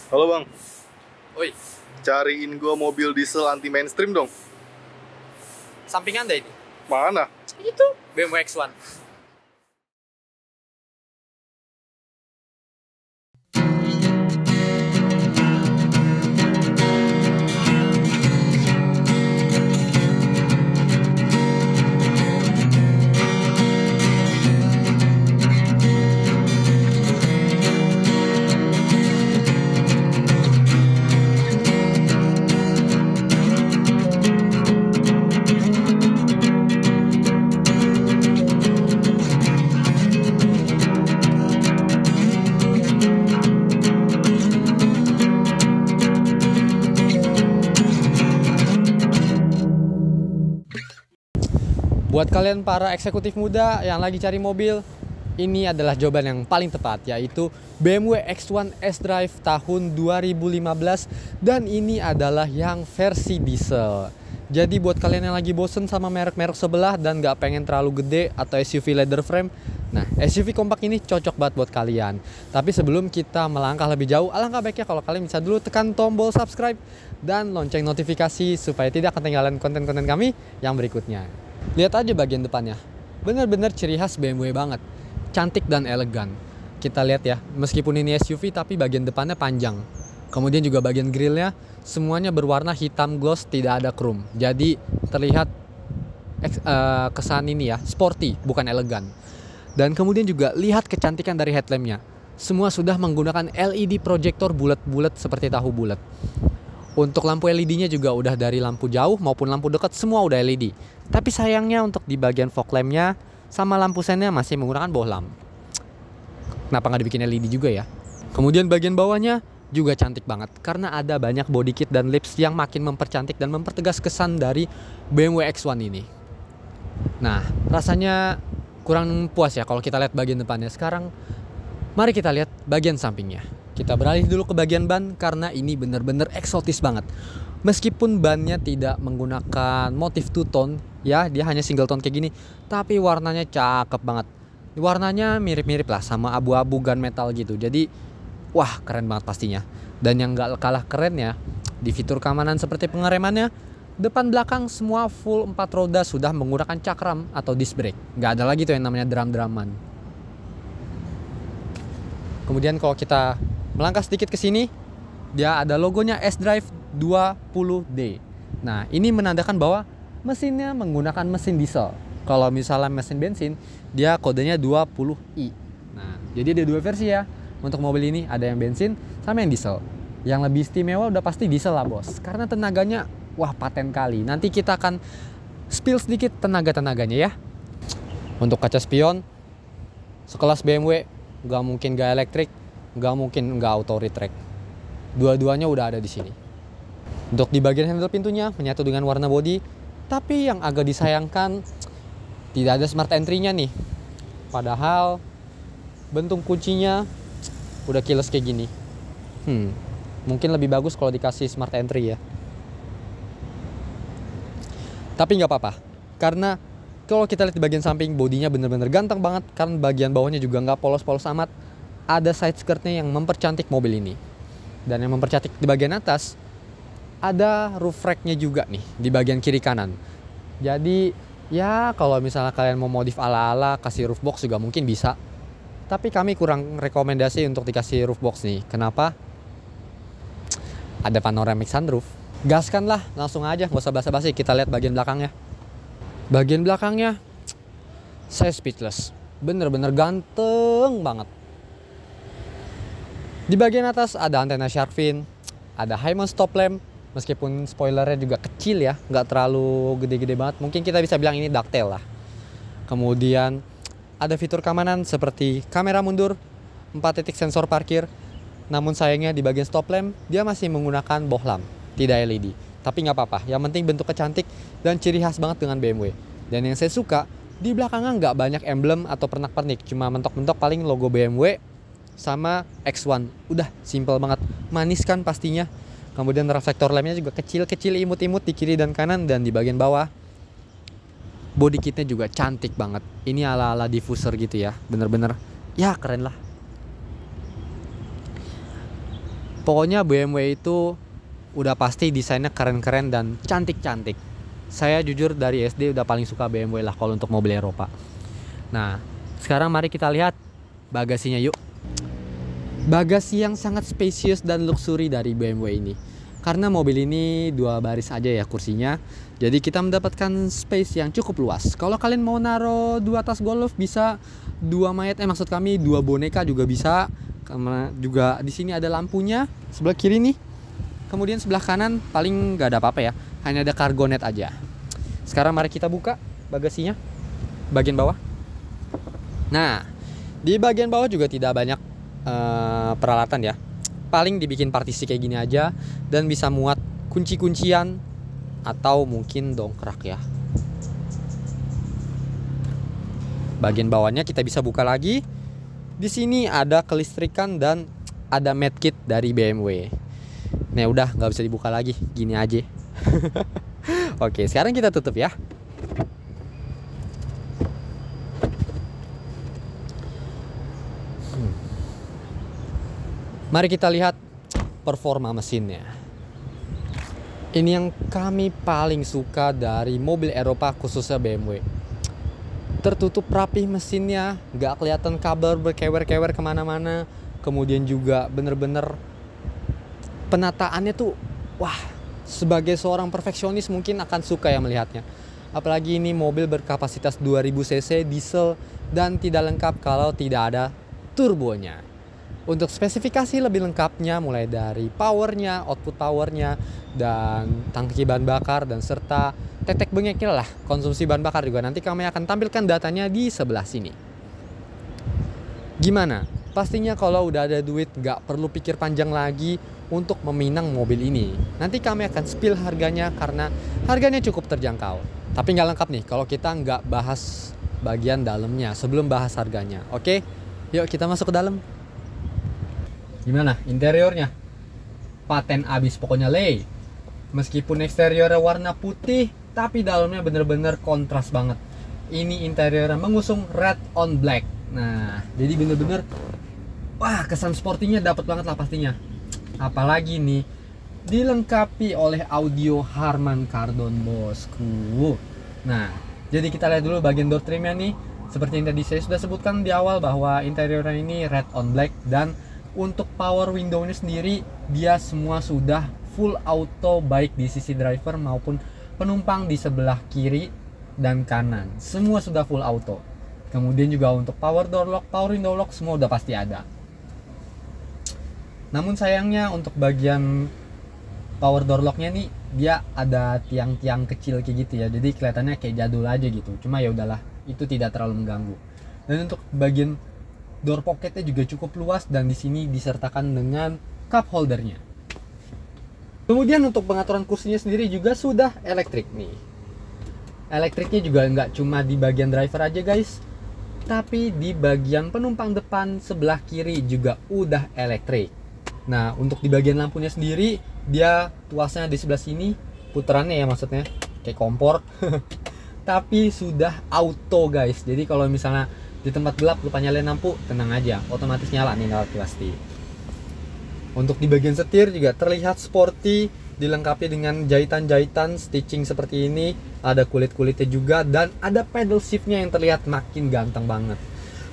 Halo bang, Oi, cariin gua mobil diesel anti mainstream dong. samping Anda ini. Mana? Itu BMW X1. Buat kalian para eksekutif muda yang lagi cari mobil, ini adalah jawaban yang paling tepat, yaitu BMW X1 S-Drive tahun 2015, dan ini adalah yang versi diesel. Jadi buat kalian yang lagi bosen sama merek-merek sebelah dan gak pengen terlalu gede atau SUV leather frame, nah SUV kompak ini cocok banget buat kalian. Tapi sebelum kita melangkah lebih jauh, alangkah baiknya kalau kalian bisa dulu tekan tombol subscribe dan lonceng notifikasi supaya tidak ketinggalan konten-konten kami yang berikutnya. Lihat aja bagian depannya, bener-bener ciri khas BMW banget, cantik dan elegan. Kita lihat ya, meskipun ini SUV tapi bagian depannya panjang. Kemudian juga bagian grillnya semuanya berwarna hitam gloss, tidak ada chrome. Jadi terlihat kesan ini ya, sporty bukan elegan. Dan kemudian juga lihat kecantikan dari headlampnya. Semua sudah menggunakan LED proyektor bulat-bulat seperti tahu bulat. Untuk lampu LED-nya juga udah dari lampu jauh maupun lampu dekat semua udah LED. Tapi sayangnya untuk di bagian fog lamp-nya sama lampu sennya masih menggunakan bohlam. Kenapa nggak dibikin LED juga ya? Kemudian bagian bawahnya juga cantik banget karena ada banyak body kit dan lips yang makin mempercantik dan mempertegas kesan dari BMW X1 ini. Nah, rasanya kurang puas ya kalau kita lihat bagian depannya. Sekarang mari kita lihat bagian sampingnya. Kita beralih dulu ke bagian ban karena ini bener-bener eksotis banget. Meskipun bannya tidak menggunakan motif two tone, ya dia hanya single tone kayak gini, tapi warnanya cakep banget. Warnanya mirip-mirip lah sama abu-abu gunmetal gitu. Jadi wah keren banget pastinya. Dan yang gak kalah keren ya, di fitur keamanan seperti pengeremannya, depan belakang semua full 4 roda sudah menggunakan cakram atau disc brake. Gak ada lagi tuh yang namanya drum-druman. Kemudian kalau kita melangkah sedikit ke sini, dia ada logonya S-Drive 20D. Nah, ini menandakan bahwa mesinnya menggunakan mesin diesel. Kalau misalnya mesin bensin, dia kodenya 20i. Nah, jadi ada dua versi ya. Untuk mobil ini ada yang bensin sama yang diesel. Yang lebih istimewa udah pasti diesel lah, Bos. Karena tenaganya wah paten kali. Nanti kita akan spill sedikit tenaga-tenaganya ya. Untuk kaca spion sekelas BMW, nggak mungkin nggak elektrik, nggak mungkin nggak auto retract. Dua-duanya udah ada di sini. Untuk di bagian handle pintunya menyatu dengan warna body, tapi yang agak disayangkan tidak ada smart entry-nya nih. Padahal bentuk kuncinya udah keyless kayak gini. Mungkin lebih bagus kalau dikasih smart entry ya. Tapi nggak apa-apa, karena kalau kita lihat di bagian samping, bodinya bener-bener ganteng banget. Karena bagian bawahnya juga nggak polos-polos amat. Ada side skirtnya yang mempercantik mobil ini. Dan yang mempercantik di bagian atas, ada roof rack-nya juga nih di bagian kiri kanan. Jadi ya kalau misalnya kalian mau modif ala-ala kasih roof box juga mungkin bisa. Tapi kami kurang rekomendasi untuk dikasih roof box nih. Kenapa? Ada panoramic sunroof. Gaskan lah, langsung aja, nggak usah basa-basi. Kita lihat bagian belakangnya. Bagian belakangnya saya speechless. Bener-bener ganteng banget. Di bagian atas ada antena shark fin, ada high mount stop lamp, meskipun spoilernya juga kecil ya, nggak terlalu gede-gede banget. Mungkin kita bisa bilang ini ducktail lah. Kemudian ada fitur keamanan seperti kamera mundur, 4 titik sensor parkir. Namun sayangnya di bagian stop lamp dia masih menggunakan bohlam, tidak LED. Tapi nggak apa-apa, yang penting bentuknya cantik dan ciri khas banget dengan BMW. Dan yang saya suka, di belakangnya nggak banyak emblem atau pernak-pernik, cuma mentok-mentok paling logo BMW sama X1. Udah simple banget, manis kan pastinya. Kemudian reflektor lampnya juga kecil-kecil, imut-imut di kiri dan kanan. Dan di bagian bawah body kitnya juga cantik banget. Ini ala-ala diffuser gitu ya, bener-bener ya keren lah. Pokoknya BMW itu udah pasti desainnya keren-keren dan cantik-cantik. Saya jujur dari SD udah paling suka BMW lah kalau untuk mobil Eropa. Nah, sekarang mari kita lihat bagasinya yuk. Bagasi yang sangat spacious dan luxury dari BMW ini. Karena mobil ini 2 baris aja ya kursinya. Jadi kita mendapatkan space yang cukup luas. Kalau kalian mau naruh 2 tas golf bisa, 2 mayat, maksud kami 2 boneka juga bisa. Karena juga di sini ada lampunya sebelah kiri nih. Kemudian sebelah kanan paling nggak ada apa-apa ya. Hanya ada cargo net aja. Sekarang mari kita buka bagasinya. Bagian bawah. Nah, di bagian bawah juga tidak banyak peralatan ya. Paling dibikin partisi kayak gini aja dan bisa muat kunci-kuncian atau mungkin dongkrak ya. Bagian bawahnya kita bisa buka lagi. Di sini ada kelistrikan dan ada medkit dari BMW. Nah udah nggak bisa dibuka lagi, gini aja. Oke, sekarang kita tutup ya. Mari kita lihat performa mesinnya. Ini yang kami paling suka dari mobil Eropa khususnya BMW. Tertutup rapi mesinnya, nggak kelihatan kabel berkewer-kewer kemana-mana. Kemudian juga bener-bener penataannya tuh, wah, sebagai seorang perfeksionis mungkin akan suka ya melihatnya. Apalagi ini mobil berkapasitas 2000 cc diesel dan tidak lengkap kalau tidak ada turbonya. Untuk spesifikasi lebih lengkapnya mulai dari powernya, output powernya, dan tangki bahan bakar, dan serta tetek bengeknya lah, konsumsi bahan bakar juga. Nanti kami akan tampilkan datanya di sebelah sini. Gimana? Pastinya kalau udah ada duit gak perlu pikir panjang lagi untuk meminang mobil ini. Nanti kami akan spill harganya karena harganya cukup terjangkau. Tapi gak lengkap nih kalau kita gak bahas bagian dalamnya sebelum bahas harganya. Oke, yuk kita masuk ke dalam. Gimana interiornya? Paten abis pokoknya lay. Meskipun eksteriornya warna putih, tapi dalamnya bener-bener kontras banget. Ini interiornya mengusung red on black. Nah, jadi bener-bener wah, kesan sportinya dapat banget lah pastinya. Apalagi nih dilengkapi oleh audio Harman Kardon bosku. Nah, jadi kita lihat dulu bagian door trimnya nih. Seperti yang tadi saya sudah sebutkan di awal bahwa interiornya ini red on black, dan untuk power window-nya sendiri dia semua sudah full auto, baik di sisi driver maupun penumpang di sebelah kiri dan kanan. Semua sudah full auto. Kemudian juga untuk power door lock, power window lock semua udah pasti ada. Namun sayangnya untuk bagian power door lock-nya nih dia ada tiang-tiang kecil kayak gitu ya. Jadi kelihatannya kayak jadul aja gitu. Cuma ya udahlah, itu tidak terlalu mengganggu. Dan untuk bagian door pocketnya juga cukup luas dan di sini disertakan dengan cup holdernya. Kemudian untuk pengaturan kursinya sendiri juga sudah elektrik nih. Elektriknya juga nggak cuma di bagian driver aja guys, tapi di bagian penumpang depan sebelah kiri juga udah elektrik. Nah untuk di bagian lampunya sendiri dia tuasnya di sebelah sini, puterannya ya maksudnya kayak kompor. Tapi sudah auto guys, jadi kalau misalnya di tempat gelap lupa nyalain lampu, tenang aja, otomatis nyala nih pasti. Untuk di bagian setir juga terlihat sporty, dilengkapi dengan jahitan-jahitan stitching seperti ini, ada kulit-kulitnya juga, dan ada pedal shiftnya yang terlihat makin ganteng banget.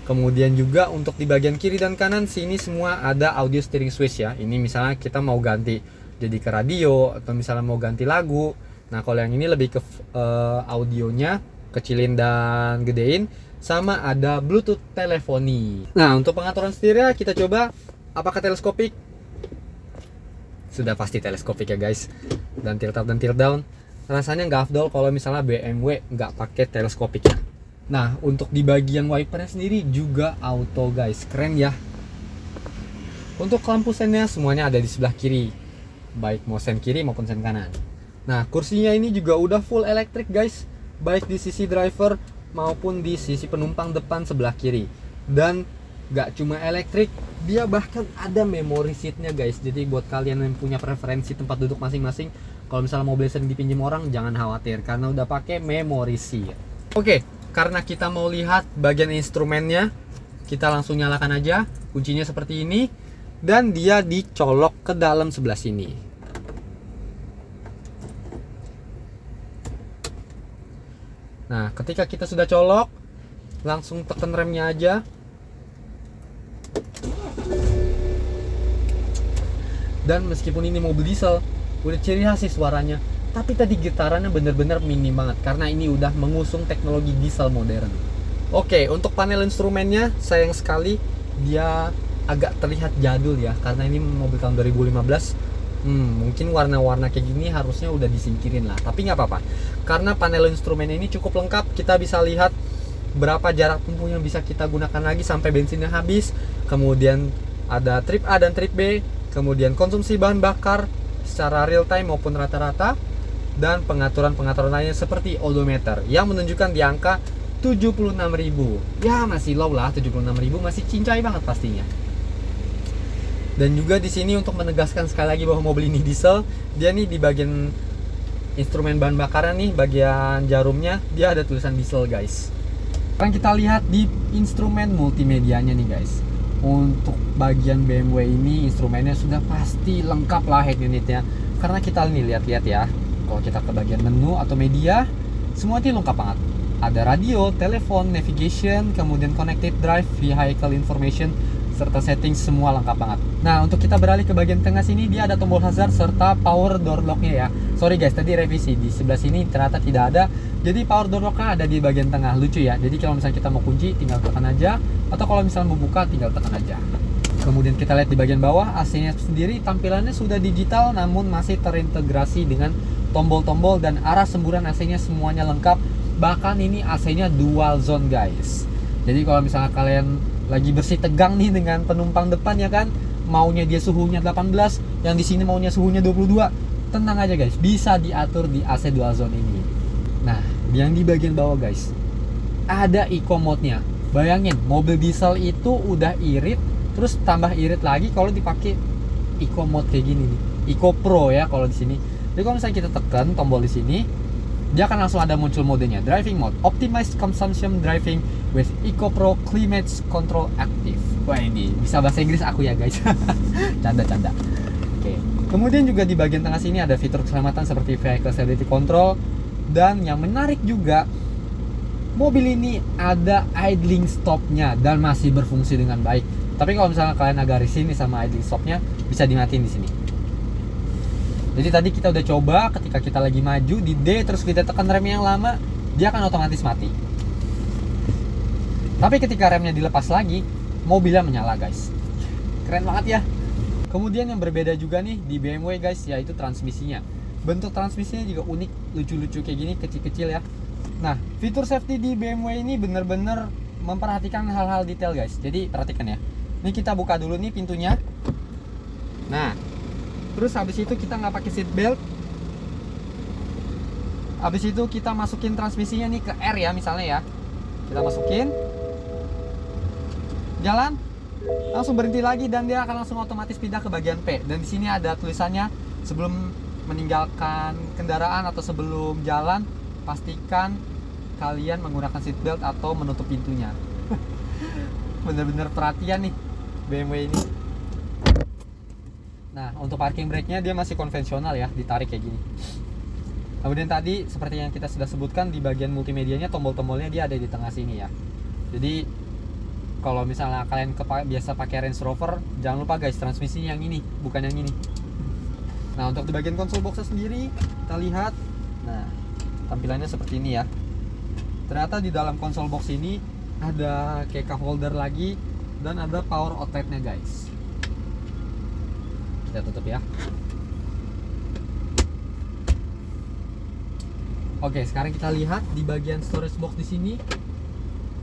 Kemudian juga untuk di bagian kiri dan kanan sini semua ada audio steering switch ya. Ini misalnya kita mau ganti jadi ke radio atau misalnya mau ganti lagu. Nah kalau yang ini lebih ke audionya kecilin dan gedein, sama ada Bluetooth teleponi. Nah untuk pengaturan setirnya kita coba, apakah teleskopik? Sudah pasti teleskopik ya guys. Dan tilt up dan tilt down rasanya nggak afdol kalau misalnya BMW nggak pakai teleskopiknya. Nah untuk di bagian wipernya sendiri juga auto guys, keren ya. Untuk lampu sennya semuanya ada di sebelah kiri, baik mau sen kiri maupun sen kanan. Nah kursinya ini juga udah full elektrik guys, baik di sisi driver maupun di sisi penumpang depan sebelah kiri. Dan gak cuma elektrik, dia bahkan ada memory seatnya guys. Jadi buat kalian yang punya preferensi tempat duduk masing-masing, kalau misalnya mobil sering dipinjam orang, jangan khawatir karena udah pakai memory seat. Oke, karena kita mau lihat bagian instrumennya, kita langsung nyalakan aja. Kuncinya seperti ini. dan dia dicolok ke dalam sebelah sini. Nah, ketika kita sudah colok, langsung tekan remnya aja. Dan meskipun ini mobil diesel, udah ciri khas sih suaranya, tapi tadi getarannya bener-bener minim banget karena ini udah mengusung teknologi diesel modern. Oke, untuk panel instrumennya sayang sekali dia agak terlihat jadul ya, karena ini mobil tahun 2015. Mungkin warna-warna kayak gini harusnya udah disingkirin lah, tapi nggak apa-apa karena panel instrumen ini cukup lengkap. Kita bisa lihat berapa jarak tempuh yang bisa kita gunakan lagi sampai bensinnya habis, kemudian ada trip A dan trip B, kemudian konsumsi bahan bakar secara real time maupun rata-rata, dan pengaturan-pengaturan lainnya seperti odometer yang menunjukkan di angka 76.000. Ya masih low lah, 76.000 masih cincai banget pastinya. Dan juga di sini untuk menegaskan sekali lagi bahwa mobil ini diesel, dia nih di bagian instrumen bahan bakarnya nih, bagian jarumnya dia ada tulisan diesel guys. Sekarang kita lihat di instrumen multimedianya nih guys. Untuk bagian BMW ini instrumennya sudah pasti lengkap lah head unitnya, karena kita nih lihat-lihat ya, kalau kita ke bagian menu atau media, semua ini lengkap banget. Ada radio, telepon, navigation, kemudian connected drive, vehicle information, serta setting semua lengkap banget. Nah, untuk kita beralih ke bagian tengah sini, dia ada tombol hazard serta power door lock-nya ya. Sorry guys, tadi revisi, di sebelah sini ternyata tidak ada. Jadi power door lock-nya ada di bagian tengah, lucu ya. Jadi kalau misalnya kita mau kunci tinggal tekan aja, atau kalau misalnya mau buka tinggal tekan aja. Kemudian kita lihat di bagian bawah, AC-nya sendiri tampilannya sudah digital namun masih terintegrasi dengan tombol-tombol dan arah semburan AC-nya semuanya lengkap. Bahkan ini AC-nya dual zone guys. Jadi kalau misalnya kalian lagi bersih tegang nih dengan penumpang depan ya kan, maunya dia suhunya 18, yang di sini maunya suhunya 22, tenang aja guys, bisa diatur di AC dual zone ini. Nah, yang di bagian bawah guys, ada eco mode-nya. Bayangin, mobil diesel itu udah irit, terus tambah irit lagi kalau dipakai eco mode kayak gini nih, Eco Pro ya kalau di sini. Jadi kalau misalnya kita tekan tombol di sini, dia akan langsung ada muncul modenya, driving mode, optimized consumption driving with Eco Pro Climate Control Active. Wah, ini bisa bahasa Inggris aku ya guys. Canda-canda. Oke. Kemudian juga di bagian tengah sini ada fitur keselamatan seperti vehicle stability control, dan yang menarik juga mobil ini ada idling stopnya dan masih berfungsi dengan baik. Tapi kalau misalnya kalian agak risih nih sama idling stopnya, bisa dimatiin di sini. Jadi tadi kita udah coba ketika kita lagi maju di D terus kita tekan rem yang lama, dia akan otomatis mati. Tapi ketika remnya dilepas lagi, mobilnya menyala guys. Keren banget ya. Kemudian yang berbeda juga nih di BMW guys, yaitu transmisinya. Bentuk transmisinya juga unik, lucu-lucu kayak gini, kecil-kecil ya. Nah, fitur safety di BMW ini bener-bener memperhatikan hal-hal detail guys. Jadi perhatikan ya. Ini kita buka dulu nih pintunya. Nah, terus habis itu kita nggak pakai seat belt. Habis itu kita masukin transmisinya nih ke R ya misalnya ya. Kita masukin. Jalan. Langsung berhenti lagi dan dia akan langsung otomatis pindah ke bagian P. Dan di sini ada tulisannya, sebelum meninggalkan kendaraan atau sebelum jalan, pastikan kalian menggunakan seat belt atau menutup pintunya. Bener-bener perhatian nih BMW ini. Nah, untuk parking brake-nya dia masih konvensional ya, ditarik kayak gini. Kemudian tadi seperti yang kita sudah sebutkan di bagian multimedianya, tombol-tombolnya dia ada di tengah sini ya. Jadi kalau misalnya kalian biasa pakai Range Rover, jangan lupa guys, transmisi yang ini, bukan yang ini. Nah, untuk di bagian konsol box sendiri kita lihat, nah tampilannya seperti ini ya. Ternyata di dalam konsol box ini ada kayak cup holder lagi dan ada power outlet-nya guys. Kita tutup ya. Oke, sekarang kita lihat di bagian storage box di sini,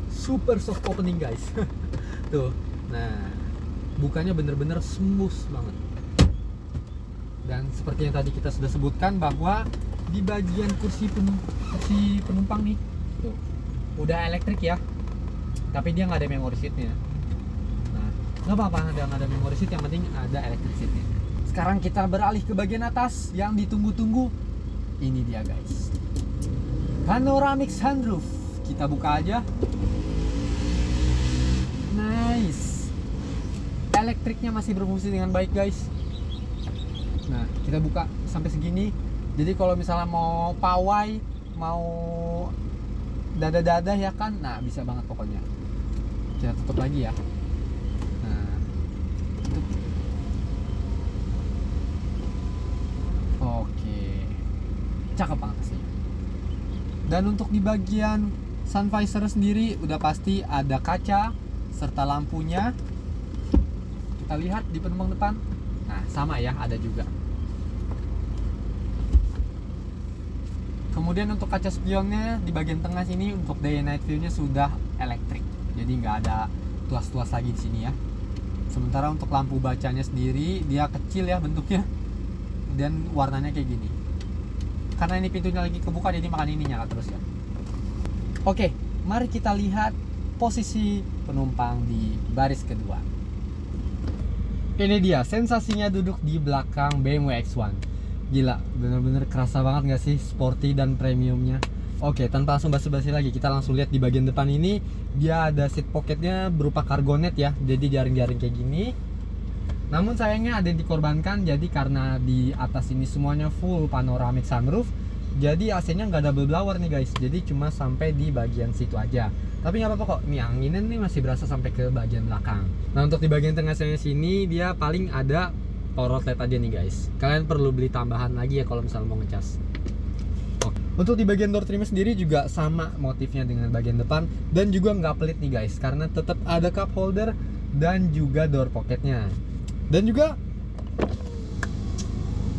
super soft opening guys. Tuh, nah bukanya bener-bener smooth banget. Dan seperti yang tadi kita sudah sebutkan bahwa di bagian kursi penumpang nih, tuh, udah elektrik ya, tapi dia nggak ada memory seatnya. Nah, nggak apa-apa nggak ada memory seat, yang penting ada electric seatnya. Sekarang kita beralih ke bagian atas yang ditunggu-tunggu. Ini dia guys, panoramic sunroof. Kita buka aja. Nice. elektriknya masih berfungsi dengan baik guys. Nah, kita buka sampai segini. Jadi kalau misalnya mau pawai, mau dada-dada ya kan, nah bisa banget pokoknya. Kita tutup lagi ya. Nah, tutup. Oke, cakep banget sih. Dan untuk di bagian sun visor sendiri udah pasti ada kaca serta lampunya. Kita lihat di penumpang depan. Nah, sama ya, ada juga. Kemudian untuk kaca spionnya di bagian tengah sini untuk day and night view-nya sudah elektrik. Jadi nggak ada tuas-tuas lagi di sini ya. Sementara untuk lampu bacanya sendiri dia kecil ya bentuknya dan warnanya kayak gini. Karena ini pintunya lagi kebuka jadi makanya ini nyala terus ya. Oke, mari kita lihat posisi penumpang di baris kedua. Ini dia sensasinya duduk di belakang BMW X1. Gila, bener-bener kerasa banget gak sih sporty dan premiumnya. Oke, tanpa langsung basa-basi lagi, kita langsung lihat di bagian depan ini. Dia ada seat pocketnya berupa cargonet ya, jadi jaring-jaring kayak gini. Namun sayangnya ada yang dikorbankan, jadi karena di atas ini semuanya full panoramic sunroof, jadi AC-nya nggak double blower nih guys, jadi cuma sampai di bagian situ aja. Tapi nggak apa-apa kok, nih anginnya nih masih berasa sampai ke bagian belakang. Nah untuk di bagian tengah sana sini dia paling ada power outlet aja nih guys. Kalian perlu beli tambahan lagi ya kalau misalnya mau ngecas. Untuk di bagian door trimnya sendiri juga sama motifnya dengan bagian depan dan juga nggak pelit nih guys, karena tetap ada cup holder dan juga door pocketnya. Dan juga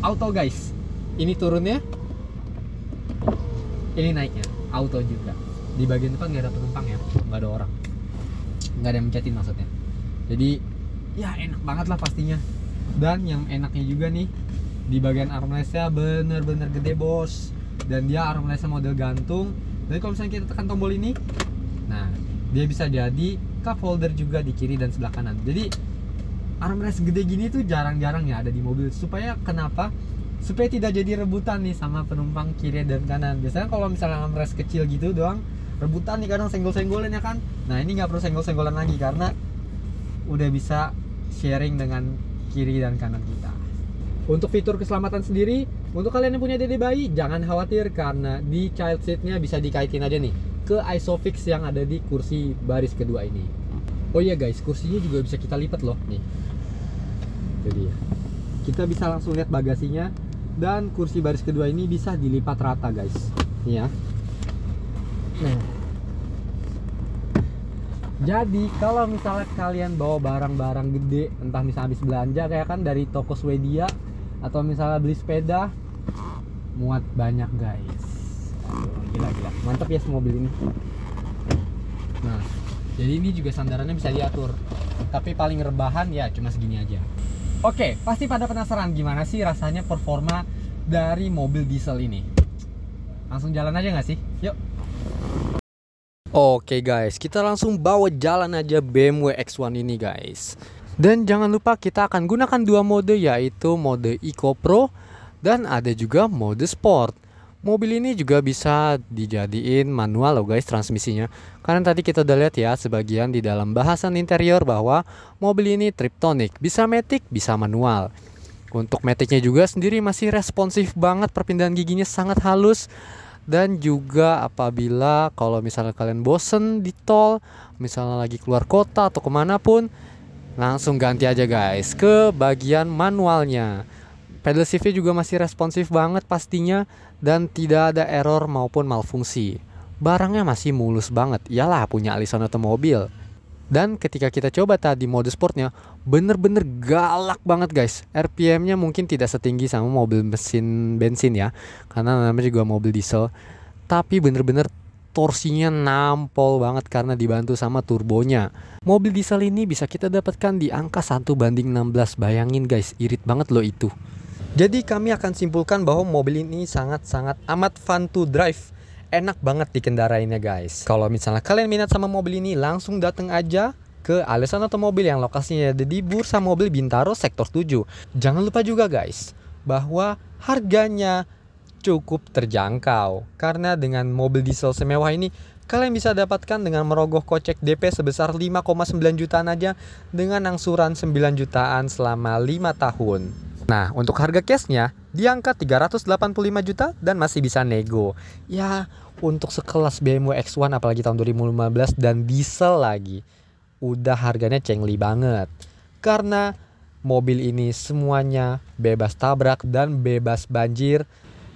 auto guys. Ini turunnya, ini naiknya auto juga. Di bagian depan nggak ada penumpang ya, nggak ada orang, nggak ada yang mencetin maksudnya. Jadi ya enak banget lah pastinya. Dan yang enaknya juga nih di bagian armrestnya bener-bener gede bos. Dan dia armrestnya model gantung. Jadi kalau misalnya kita tekan tombol ini, nah dia bisa jadi cup holder juga di kiri dan sebelah kanan. Jadi armrest gede gini tuh jarang-jarang ya ada di mobil. Supaya kenapa? Supaya tidak jadi rebutan nih sama penumpang kiri dan kanan. Biasanya kalau misalnya armrest kecil gitu doang, rebutan nih kadang senggol-senggolan ya kan. Nah ini nggak perlu senggol-senggolan lagi karena udah bisa sharing dengan kiri dan kanan kita. Untuk fitur keselamatan sendiri, untuk kalian yang punya dede bayi jangan khawatir karena di child seatnya bisa dikaitin aja nih ke Isofix yang ada di kursi baris kedua ini. Oh iya guys, kursinya juga bisa kita lipat loh nih. Jadi kita bisa langsung lihat bagasinya dan kursi baris kedua ini bisa dilipat rata guys. Nih ya. Nah, jadi kalau misalnya kalian bawa barang-barang gede, entah misalnya habis belanja kayak kan dari toko Swedia atau misalnya beli sepeda, muat banyak guys. Aduh, gila-gila, mantap ya mobil ini. Nah, jadi ini juga sandarannya bisa diatur, tapi paling rebahan ya cuma segini aja. Oke, pasti pada penasaran gimana sih rasanya performa dari mobil diesel ini. Langsung jalan aja nggak sih? Yuk. Oke guys, kita langsung bawa jalan aja BMW X1 ini guys. Dan jangan lupa kita akan gunakan dua mode, yaitu mode Eco Pro dan ada juga mode Sport. Mobil ini juga bisa dijadiin manual loh guys transmisinya. Karena tadi kita udah lihat ya sebagian di dalam bahasan interior bahwa mobil ini Triptonic, bisa matic, bisa manual. Untuk maticnya juga sendiri masih responsif banget, perpindahan giginya sangat halus. Dan juga apabila kalau misalnya kalian bosen di tol, misalnya lagi keluar kota atau kemanapun, langsung ganti aja guys ke bagian manualnya. Pedal shiftnya juga masih responsif banget pastinya, dan tidak ada error maupun malfungsi. Barangnya masih mulus banget, iyalah punya Allison Otomobil. Dan ketika kita coba tadi mode sportnya, bener-bener galak banget guys. RPM-nya mungkin tidak setinggi sama mobil mesin bensin ya, karena namanya juga mobil diesel. Tapi bener-bener torsinya nampol banget karena dibantu sama turbonya. Mobil diesel ini bisa kita dapatkan di angka 1:16. Bayangin guys, irit banget loh itu. Jadi kami akan simpulkan bahwa mobil ini sangat-sangat amat fun to drive. Enak banget dikendarainya guys. Kalau misalnya kalian minat sama mobil ini, langsung datang aja ke Allison Otomobil yang lokasinya ada di Bursa Mobil Bintaro Sektor 7. Jangan lupa juga guys, bahwa harganya cukup terjangkau. Karena dengan mobil diesel semewah ini, Kalian bisa dapatkan dengan merogoh kocek DP sebesar 5,9 jutaan aja dengan angsuran 9 jutaan selama 5 tahun. Nah, untuk harga cashnya di angka 385 juta dan masih bisa nego. Ya, untuk sekelas BMW X1 apalagi tahun 2015 dan diesel lagi, udah harganya cengli banget. Karena mobil ini semuanya bebas tabrak dan bebas banjir.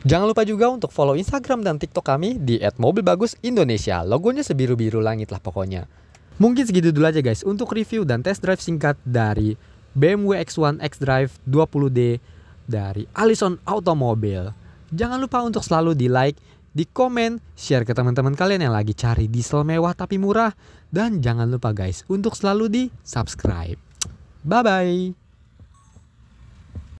Jangan lupa juga untuk follow Instagram dan TikTok kami di @mobilbagusindonesia. Logonya sebiru-biru langit lah pokoknya. Mungkin segitu dulu aja guys untuk review dan test drive singkat dari BMW X1 xDrive 20D dari Allison Automobile. Jangan lupa untuk selalu di like, di komen, share ke teman-teman kalian yang lagi cari diesel mewah tapi murah. Dan jangan lupa guys untuk selalu di subscribe. Bye bye.